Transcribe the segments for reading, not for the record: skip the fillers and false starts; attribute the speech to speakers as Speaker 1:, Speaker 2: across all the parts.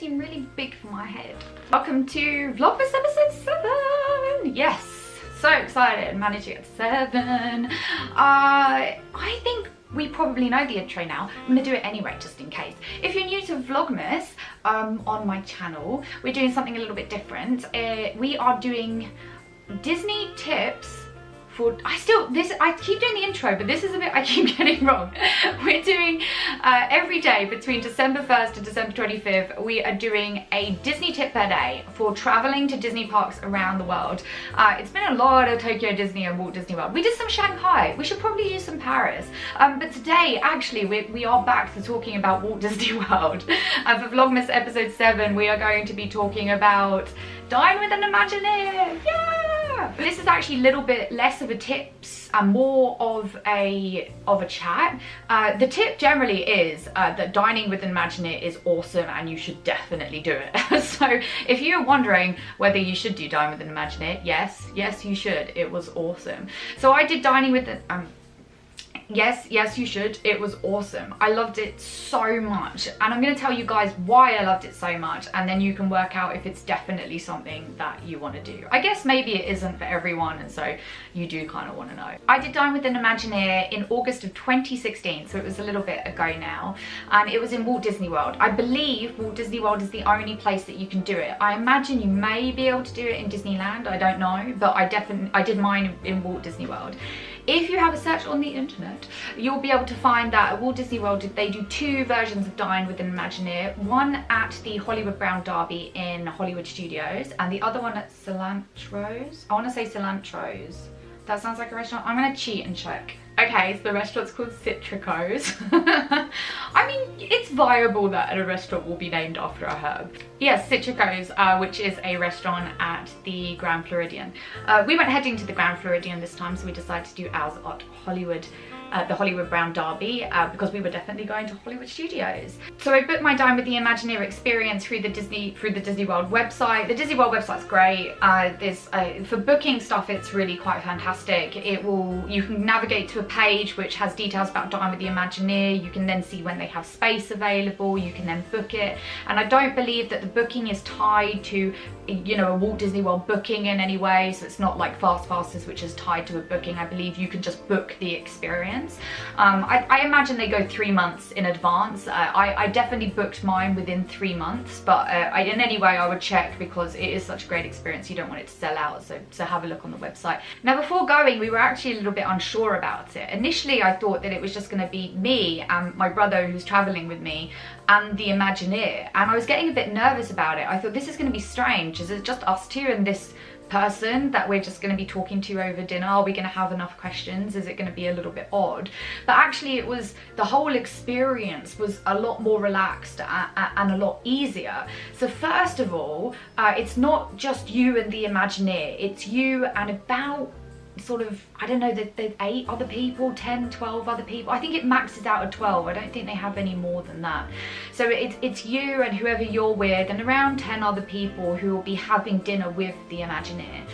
Speaker 1: seem really big for my head. Welcome to Vlogmas episode 7. Yes, so excited, managed to get to 7. I think we probably know the intro now. I'm gonna do it anyway, just in case. If you're new to Vlogmas on my channel, we're doing something a little bit different. We are doing Disney tips for, I keep doing the intro, but this is a bit I keep getting wrong. We're doing every day between December 1st and December 25th, we are doing a Disney tip per day for traveling to Disney parks around the world. It's been a lot of Tokyo Disney and Walt Disney World. We did some Shanghai. We should probably do some Paris. But today, actually, we are back to talking about Walt Disney World. For Vlogmas episode 7, we are going to be talking about Dine with an Imagineer. Yeah! This is actually a little bit less of a tips and more of a chat. The tip generally is that dining with an Imagineer is awesome and you should definitely do it. So if you're wondering whether you should do Dine with an Imagineer, yes you should. It was awesome. So I did dining with the Yes, you should. It was awesome. I loved it so much. And I'm going to tell you guys why I loved it so much. And then you can work out if it's definitely something that you want to do. I guess maybe it isn't for everyone. And so you do kind of want to know. I did Dine with an Imagineer in August of 2016. So it was a little bit ago now. And it was in Walt Disney World. I believe Walt Disney World is the only place that you can do it. I imagine you may be able to do it in Disneyland. I don't know. But I did mine in Walt Disney World. If you have a search on the internet, you'll be able to find that at Walt Disney World they do 2 versions of Dine with an Imagineer. One at the Hollywood Brown Derby in Hollywood Studios and the other one at Cilantro's. I want to say Cilantro's. That sounds like a restaurant. I'm going to cheat and check. Okay, so the restaurant's called xxxxxxxxxxxxxxx. I mean, it's viable that a restaurant will be named after a herb. Yes, xxxxxxxxxxx, which is a restaurant at the Grand Floridian. We weren't heading to the Grand Floridian this time, so we decided to do ours at Hollywood. The Hollywood Brown Derby because we were definitely going to Hollywood Studios. So I booked my Dine with the Imagineer experience through the Disney World website. The Disney World website's great. For booking stuff, it's really quite fantastic. You can navigate to a page which has details about Dine with the Imagineer. You can then see when they have space available. You can then book it. And I don't believe that the booking is tied to, you know, a Walt Disney World booking in any way. So it's not like Fast Passes, which is tied to a booking. I believe you can just book the experience. I imagine they go 3 months in advance. I definitely booked mine within 3 months, but in any way I would check because it is such a great experience. You don't want it to sell out, so have a look on the website. Now before going, we were actually a little bit unsure about it. Initially I thought that it was just going to be me and my brother who's traveling with me and the Imagineer, and I was getting a bit nervous about it. I thought, this is going to be strange. Is it just us two and this person that we're just going to be talking to over dinner? Are we going to have enough questions? Is it going to be a little bit odd? But actually the whole experience was a lot more relaxed and a lot easier. So first of all, it's not just you and the Imagineer, it's you and about sort of, I don't know, there's 8 other people, 10, 12 other people. I think it maxes out at 12. I don't think they have any more than that. So it's you and whoever you're with and around 10 other people who will be having dinner with the Imagineer.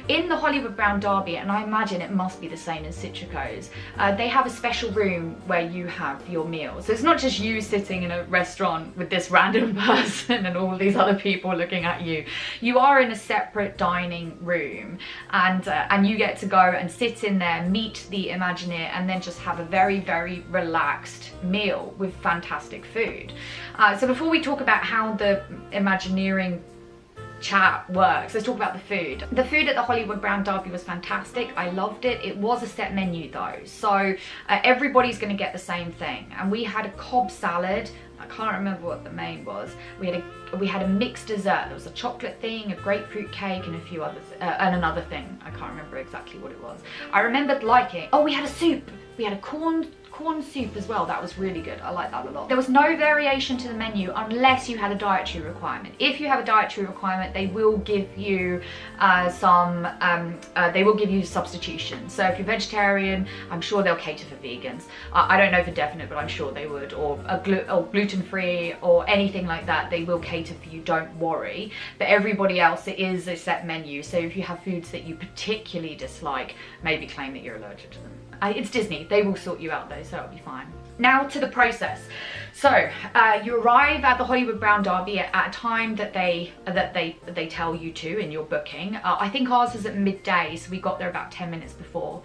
Speaker 1: In the Hollywood Brown Derby, and I imagine it must be the same in xxxxxxxxxxx, they have a special room where you have your meal. So it's not just you sitting in a restaurant with this random person and all these other people looking at you. You are in a separate dining room, and you get to go and sit in there, meet the Imagineer, and then just have a very, very relaxed meal with fantastic food. So before we talk about how the Imagineering chat works, let's talk about the food. The food at the Hollywood Brown Derby was fantastic. I loved it. It was a set menu though, so everybody's going to get the same thing. And we had a Cobb salad. I can't remember what the main was. We had a mixed dessert. There was a chocolate thing, a grapefruit cake, and a few others, and another thing. I can't remember exactly what it was. I remembered liking. Oh, we had a soup. We had a corn soup as well. That was really good. I like that a lot. There was no variation to the menu unless you had a dietary requirement. If you have a dietary requirement, they will give you substitutions. So if you're vegetarian, I'm sure they'll cater for vegans. I don't know for definite, but I'm sure they would. Or gluten-free or anything like that, they will cater for you, don't worry. But everybody else, it is a set menu. So if you have foods that you particularly dislike, maybe claim that you're allergic to them. It's Disney, they will sort you out though, so it'll be fine. Now to the process. So you arrive at the Hollywood Brown Derby at a time that they tell you to in your booking. I think ours is at midday, so we got there about 10 minutes before.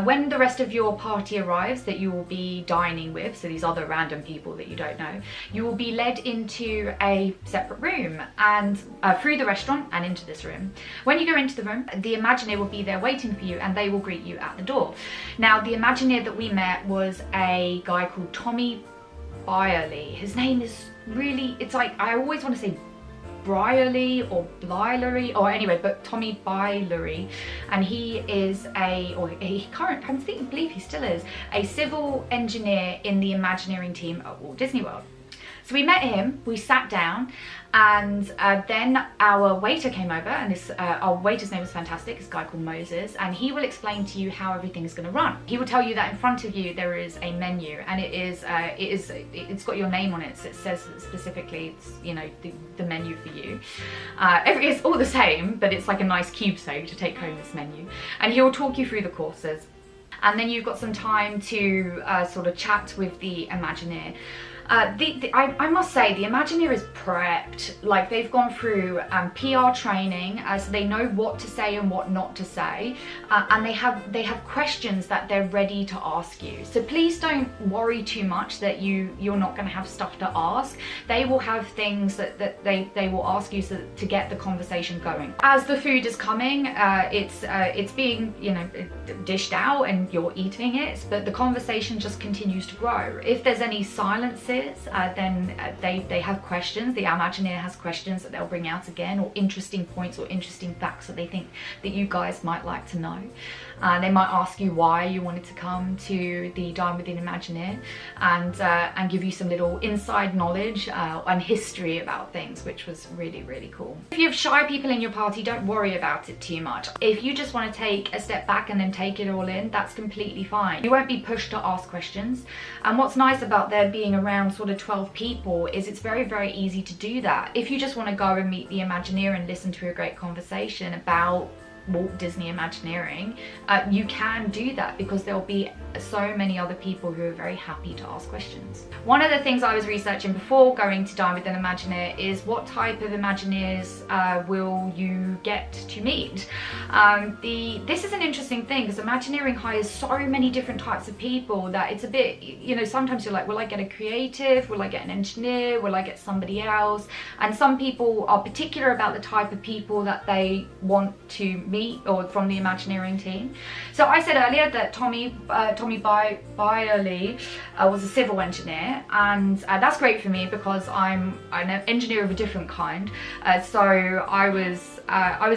Speaker 1: When the rest of your party arrives that you will be dining with, so these other random people that you don't know, you will be led into a separate room and through the restaurant and into this room. When you go into the room, the Imagineer will be there waiting for you and they will greet you at the door. Now, the Imagineer that we met was a guy called Tommy Byerly. His name is really, it's like, I always want to say Brierly or Blylery, or anyway, but Tommy Byerly, and he is I believe he still is, a civil engineer in the Imagineering team at Walt Disney World. So we met him, we sat down, and then our waiter came over, and our waiter's name was fantastic, this guy called Moses, and he will explain to you how everything is going to run. He will tell you that in front of you there is a menu, and it's got your name on it, so it says specifically, it's, you know, the menu for you. It's all the same, but it's like a nice keepsake to take home, this menu, and he will talk you through the courses, and then you've got some time to sort of chat with the Imagineer. I must say, the Imagineer is prepped, like they've gone through PR training, so they know what to say and what not to say, and they have questions that they're ready to ask you. So please don't worry too much that you're not going to have stuff to ask. They will have things that they will ask you to get the conversation going. As the food is coming, it's being, you know, dished out and you're eating it, but the conversation just continues to grow. If there's any silences, then they have questions. The Imagineer has questions that they'll bring out again, or interesting points or interesting facts that they think that you guys might like to know. They might ask you why you wanted to come to the Dine with an Imagineer, and give you some little inside knowledge and history about things, which was really, really cool. If you have shy people in your party, don't worry about it too much. If you just want to take a step back and then take it all in, that's completely fine. You won't be pushed to ask questions. And what's nice about there being around sort of 12 people is it's very, very easy to do that. If you just want to go and meet the Imagineer and listen to a great conversation about Walt Disney Imagineering, you can do that because there'll be so many other people who are very happy to ask questions. One of the things I was researching before going to Dine with an Imagineer is what type of Imagineers will you get to meet. This is an interesting thing because Imagineering hires so many different types of people that it's a bit, you know, sometimes you're like, will I get a creative? Will I get an engineer? Will I get somebody else? And some people are particular about the type of people that they want to meet or from the Imagineering team. So I said earlier that Tommy Byerly was a civil engineer, and that's great for me because I'm an engineer of a different kind. So I was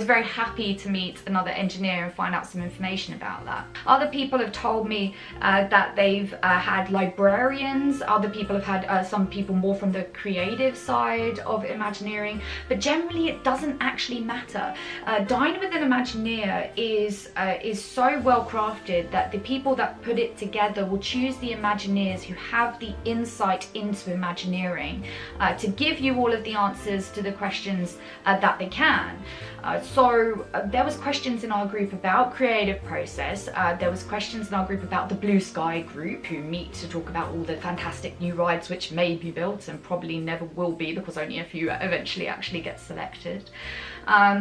Speaker 1: very happy to meet another engineer and find out some information about that. Other people have told me that they've had librarians. Other people have had some people more from the creative side of Imagineering, but generally it doesn't actually matter. Dine with an Imagineer is so well crafted that the people that put it together will choose the Imagineers who have the insight into Imagineering to give you all of the answers to the questions that they can. So there was questions in our group about creative process. There was questions in our group about the Blue Sky group who meet to talk about all the fantastic new rides which may be built and probably never will be because only a few eventually actually get selected.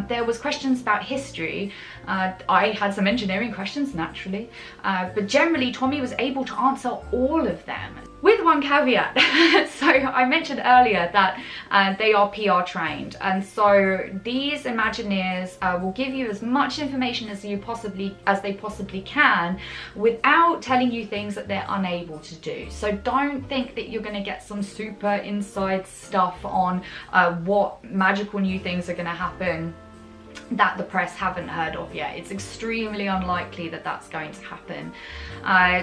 Speaker 1: There was questions about history. I had some engineering questions naturally, but generally Tommy was able to answer all of them. With one caveat, so I mentioned earlier that they are PR trained, and so these Imagineers will give you as much information as they possibly can without telling you things that they're unable to do. So don't think that you're going to get some super inside stuff on what magical new things are going to happen that the press haven't heard of yet. It's extremely unlikely that that's going to happen.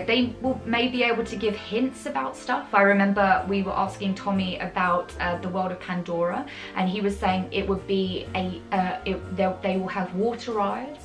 Speaker 1: They may be able to give hints about stuff. I remember we were asking Tommy about the world of Pandora, and he was saying it would be they will have water rides,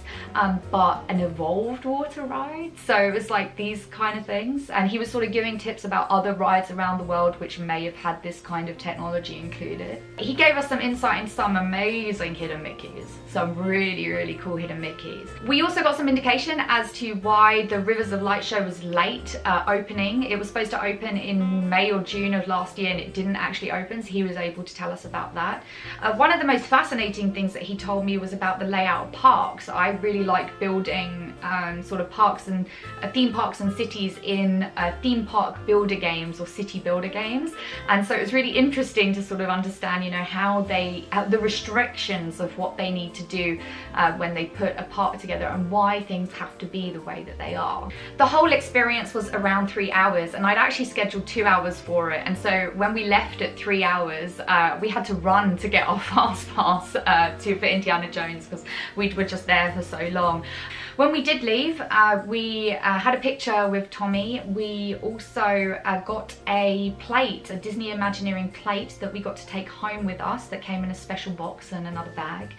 Speaker 1: but an evolved water ride. So it was like these kind of things, and he was sort of giving tips about other rides around the world which may have had this kind of technology included. He gave us some insight into some amazing hidden Mickeys, some some really, really cool hidden Mickeys. We also got some indication as to why the Rivers of Light show was late opening. It was supposed to open in May or June of last year and it didn't actually open, so he was able to tell us about that. One of the most fascinating things that he told me was about the layout of parks. I really like building sort of parks and theme parks and cities in theme park builder games or city builder games, and so it was really interesting to sort of understand, you know, how they the restrictions of what they need to do when they put a park together and why things have to be the way that they are. The whole experience was around 3 hours, and I'd actually scheduled 2 hours for it, and so when we left at 3 hours we had to run to get our fast pass for Indiana Jones because we were just there for so long. When we did leave, we had a picture with Tommy. We also got a plate, a Disney Imagineering plate that we got to take home with us that came in a special box and another bag.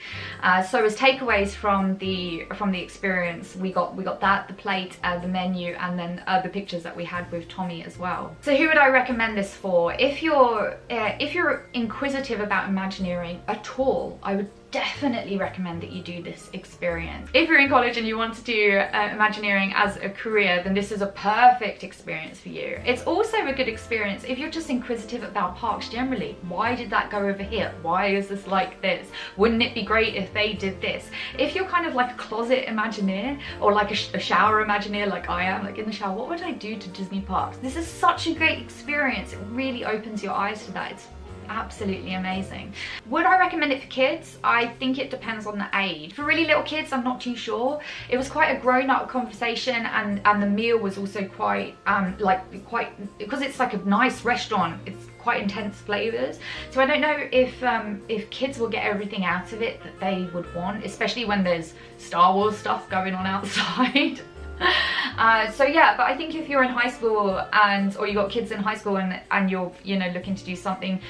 Speaker 1: So as takeaways from the experience, we got that, the plate, the menu, and then the pictures that we had with Tommy as well. So who would I recommend this for? If you're inquisitive about Imagineering at all, I would definitely recommend that you do this experience. If you're in college and you want to do Imagineering as a career, then this is a perfect experience for you. It's also a good experience if you're just inquisitive about parks generally. Why did that go over here? Why is this like this? Wouldn't it be great if they did this? If you're kind of like a closet Imagineer or like a shower Imagineer like I am, like in the shower, what would I do to Disney parks? This is such a great experience. It really opens your eyes to that. It's absolutely amazing. Would I recommend it for kids? I think it depends on the age. For really little kids, I'm not too sure. It was quite a grown-up conversation, and the meal was also quite because it's like a nice restaurant, it's quite intense flavors. So I don't know if kids will get everything out of it that they would want, especially when there's Star Wars stuff going on outside. So yeah, but I think if you're in high school or you got kids in high school and you're, you know, looking to do something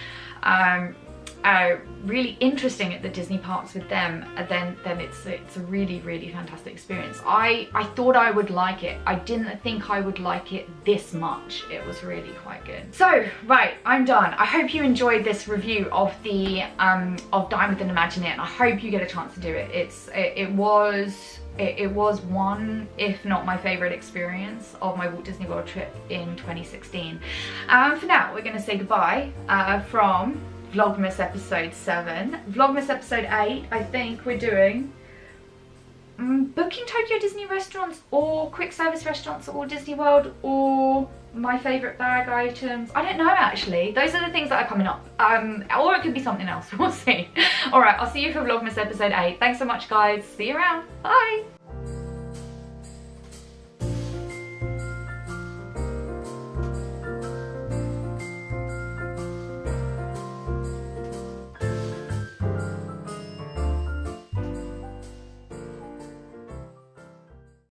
Speaker 1: really interesting at the Disney parks with them, then it's a really, really fantastic experience. I thought I would like it. I didn't think I would like it this much. It was really quite good. So right, I'm done. I hope you enjoyed this review of the of Dine with an Imagineer, and I hope you get a chance to do it. It was one, if not my favorite experience of my Walt Disney World trip in 2016. For now, we're going to say goodbye from Vlogmas episode 7. Vlogmas episode 8, I think we're doing booking Tokyo Disney restaurants or quick service restaurants at Walt Disney World, or my favorite bag items. I don't know actually. Those are the things that are coming up. Or it could be something else. We'll see. Alright, I'll see you for Vlogmas episode 8. Thanks so much guys. See you around. Bye.